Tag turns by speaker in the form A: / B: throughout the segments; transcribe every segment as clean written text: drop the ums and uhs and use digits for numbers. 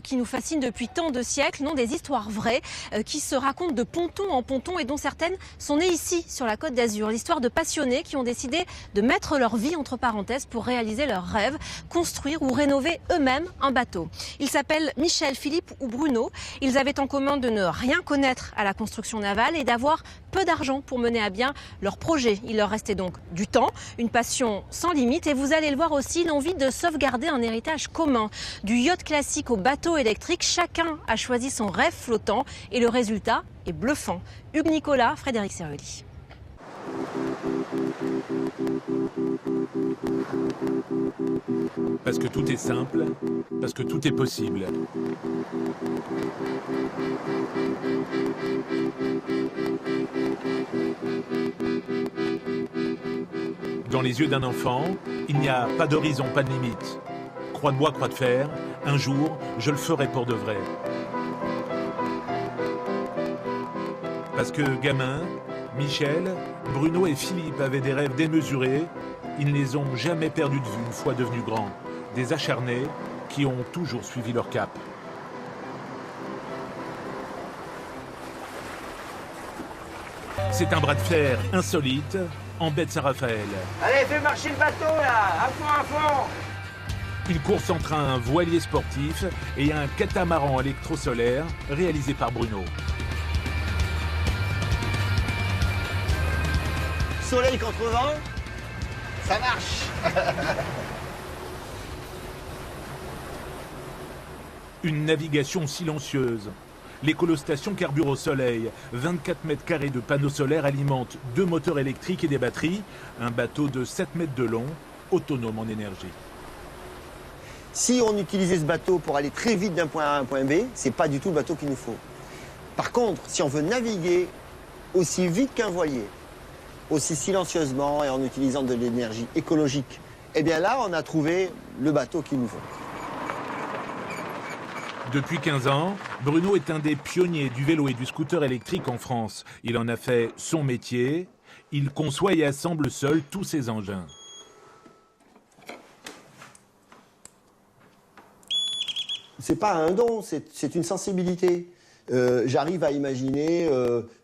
A: qui nous fascinent depuis tant de siècles, non, des histoires vraies qui se racontent de ponton en ponton et dont certaines sont nées ici, sur la Côte d'Azur. L'histoire de passionnés qui ont décidé de mettre leur vie entre parenthèses pour réaliser leurs rêves, construire ou rénover eux-mêmes un bateau. Ils s'appellent Michel, Philippe ou Bruno. Ils avaient en commun de ne rien connaître à la construction navale et d'avoir peu d'argent pour mener à bien leur projet. Il leur restait donc du temps, une passion sans limite et vous allez le voir aussi, l'envie de sauvegarder un héritage commun. Du yacht classique au bateau électrique, chacun a choisi son rêve flottant et le résultat est bluffant. Hugues Nicolas, Frédéric Cerulli.
B: Parce que tout est simple, parce que tout est possible. Dans les yeux d'un enfant, il n'y a pas d'horizon, pas de limite. Croix de bois, croix de fer, un jour, je le ferai pour de vrai. Parce que gamin, Michel, Bruno et Philippe avaient des rêves démesurés. Ils ne les ont jamais perdus de vue une fois devenus grands. Des acharnés qui ont toujours suivi leur cap. C'est un bras de fer insolite en baie de Saint-Raphaël.
C: Allez, fais marcher le bateau là, à fond, à fond.
B: Une course entre un voilier sportif et un catamaran électrosolaire réalisé par Bruno.
C: Soleil contre vent, ça marche.
B: Une navigation silencieuse. L'écolostation carbure au soleil. 24 mètres carrés de panneaux solaires alimentent 2 moteurs électriques et des batteries. Un bateau de 7 mètres de long, autonome en énergie.
C: Si on utilisait ce bateau pour aller très vite d'un point A à un point B, c'est pas du tout le bateau qu'il nous faut. Par contre, si on veut naviguer aussi vite qu'un voilier, aussi silencieusement et en utilisant de l'énergie écologique, eh bien là, on a trouvé le bateau qu'il nous faut.
B: Depuis 15 ans, Bruno est un des pionniers du vélo et du scooter électrique en France. Il en a fait son métier. Il conçoit et assemble seul tous ses engins.
C: C'est pas un don, c'est une sensibilité. J'arrive à imaginer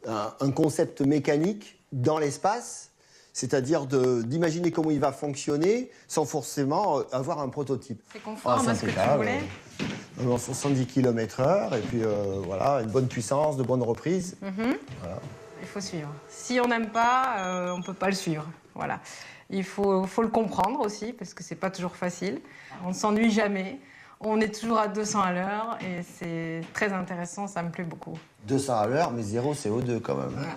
C: un concept mécanique dans l'espace, c'est-à-dire d'imaginer comment il va fonctionner sans forcément avoir un prototype.
A: C'est conforme à ce que tu voulais.
C: 70 km/h et puis voilà, une bonne puissance, de bonnes reprises. Voilà.
D: Il faut suivre. Si on n'aime pas, on ne peut pas le suivre. Voilà. Il faut le comprendre aussi, parce que c'est pas toujours facile. On ne s'ennuie jamais. On est toujours à 200 à l'heure et c'est très intéressant, ça me plaît beaucoup.
C: 200 à l'heure, mais 0 CO2 quand même.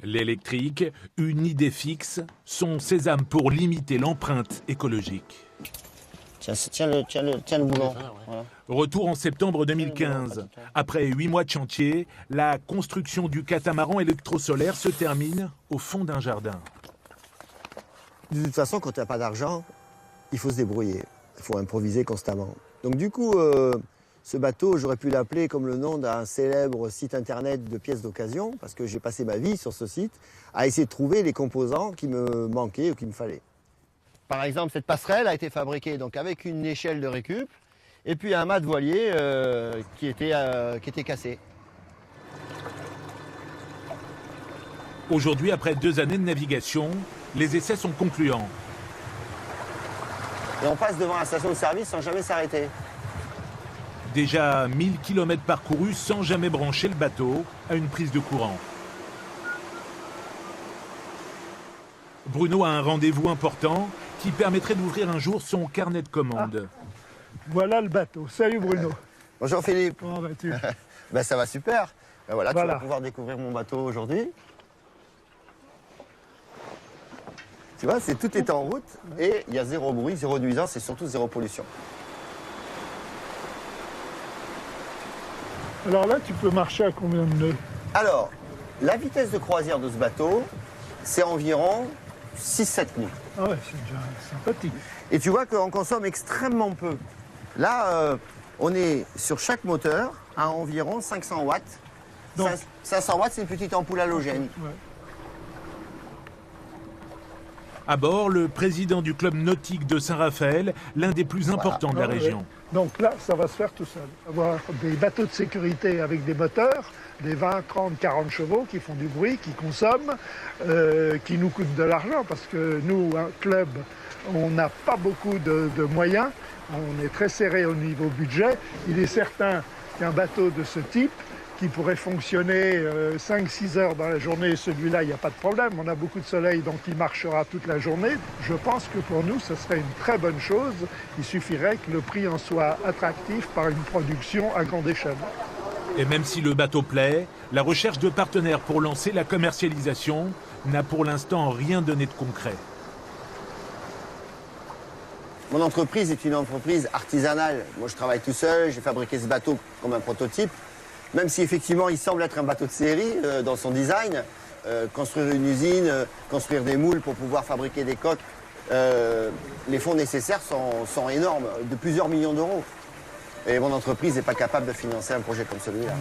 B: L'électrique, une idée fixe, son sésame pour limiter l'empreinte écologique.
C: Tiens le boulon. Voilà.
B: Retour en septembre 2015. Après 8 mois de chantier, la construction du catamaran électrosolaire se termine au fond d'un jardin.
C: De toute façon, quand tu n'as pas d'argent, il faut se débrouiller. Il faut improviser constamment. Donc du coup, ce bateau, j'aurais pu l'appeler comme le nom d'un célèbre site internet de pièces d'occasion, parce que j'ai passé ma vie sur ce site à essayer de trouver les composants qui me manquaient ou qu'il me fallait. Par exemple, cette passerelle a été fabriquée donc avec une échelle de récup et puis un mât de voilier qui était cassé.
B: Aujourd'hui, après 2 années de navigation, les essais sont concluants.
C: Et on passe devant la station de service sans jamais s'arrêter.
B: Déjà 1000 km parcourus sans jamais brancher le bateau à une prise de courant. Bruno a un rendez-vous important qui permettrait d'ouvrir un jour son carnet de commandes.
E: Voilà le bateau. Salut Bruno.
C: Bonjour Philippe.
E: Comment vas-tu?
C: Ben, ça va super. Ben, voilà, tu
E: Voilà.
C: vas pouvoir découvrir mon bateau aujourd'hui. Tu vois, tout est en route et il y a 0 bruit, 0 nuisance et surtout 0 pollution.
E: Alors là, tu peux marcher à combien de nœuds?
C: Alors, la vitesse de croisière de ce bateau, c'est environ 6-7 nœuds.
E: Ah ouais, c'est déjà sympathique.
C: Et tu vois qu'on consomme extrêmement peu. Là, on est sur chaque moteur à environ 500 watts.
E: Donc,
C: 500 watts, c'est une petite ampoule halogène.
E: ouais.
B: À bord, le président du club nautique de Saint-Raphaël, l'un des plus importants de la région.
E: Donc là, ça va se faire tout seul. Avoir des bateaux de sécurité avec des moteurs, des 20, 30, 40 chevaux qui font du bruit, qui consomment, qui nous coûtent de l'argent parce que nous, un club, on n'a pas beaucoup de moyens. On est très serré au niveau budget. Il est certain qu'un bateau de ce type, qui pourrait fonctionner 5-6 heures dans la journée, celui-là, il n'y a pas de problème. On a beaucoup de soleil, donc il marchera toute la journée. Je pense que pour nous, ce serait une très bonne chose. Il suffirait que le prix en soit attractif par une production à grande échelle.
B: Et même si le bateau plaît, la recherche de partenaires pour lancer la commercialisation n'a pour l'instant rien donné de concret.
C: Mon entreprise est une entreprise artisanale. Moi, je travaille tout seul, j'ai fabriqué ce bateau comme un prototype. Même si effectivement il semble être un bateau de série dans son design, construire une usine, construire des moules pour pouvoir fabriquer des coques, les fonds nécessaires sont énormes, de plusieurs millions d'euros. Et mon entreprise n'est pas capable de financer un projet comme celui-là.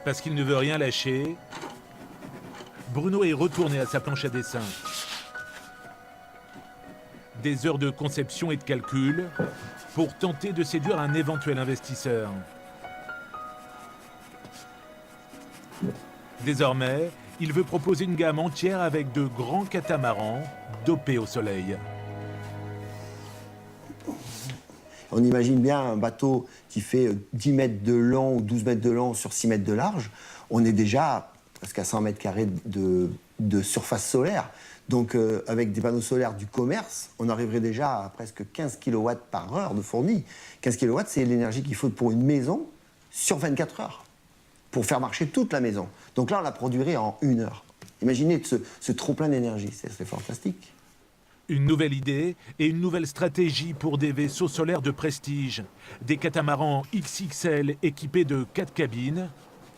B: Parce qu'il ne veut rien lâcher, Bruno est retourné à sa planche à dessin. Des heures de conception et de calcul pour tenter de séduire un éventuel investisseur. Désormais, il veut proposer une gamme entière avec de grands catamarans dopés au soleil.
C: On imagine bien un bateau qui fait 10 mètres de long ou 12 mètres de long sur 6 mètres de large. On est déjà presque à 100 mètres carrés de surface solaire. Donc avec des panneaux solaires du commerce, on arriverait déjà à presque 15 kW par heure de fourni. 15 kW, c'est l'énergie qu'il faut pour une maison sur 24 heures, pour faire marcher toute la maison. Donc là, on la produirait en 1 heure. Imaginez ce trop-plein d'énergie, c'est fantastique.
B: Une nouvelle idée et une nouvelle stratégie pour des vaisseaux solaires de prestige. Des catamarans XXL équipés de 4 cabines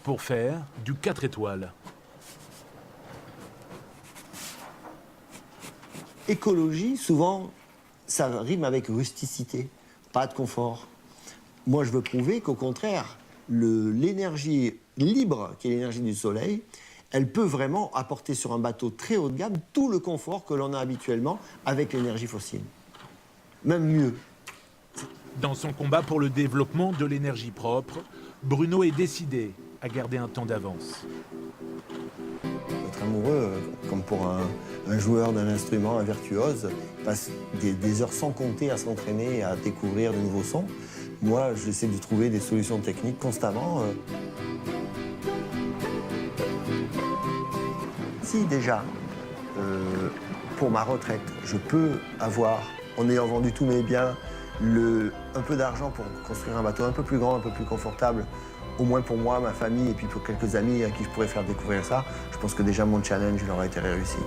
B: pour faire du 4 étoiles.
C: Écologie, souvent, ça rime avec rusticité, pas de confort. Moi, je veux prouver qu'au contraire, l'énergie libre, qui est l'énergie du soleil, elle peut vraiment apporter sur un bateau très haut de gamme tout le confort que l'on a habituellement avec l'énergie fossile. Même mieux.
B: Dans son combat pour le développement de l'énergie propre, Bruno est décidé à garder un temps d'avance.
C: Être amoureux, comme pour un joueur d'un instrument, un virtuose, passe des heures sans compter à s'entraîner, à découvrir de nouveaux sons. Moi, j'essaie de trouver des solutions techniques constamment. Si déjà, pour ma retraite, je peux avoir, en ayant vendu tous mes biens, un peu d'argent pour construire un bateau un peu plus grand, un peu plus confortable, au moins pour moi, ma famille et puis pour quelques amis à qui je pourrais faire découvrir ça, je pense que déjà mon challenge il aura été réussi.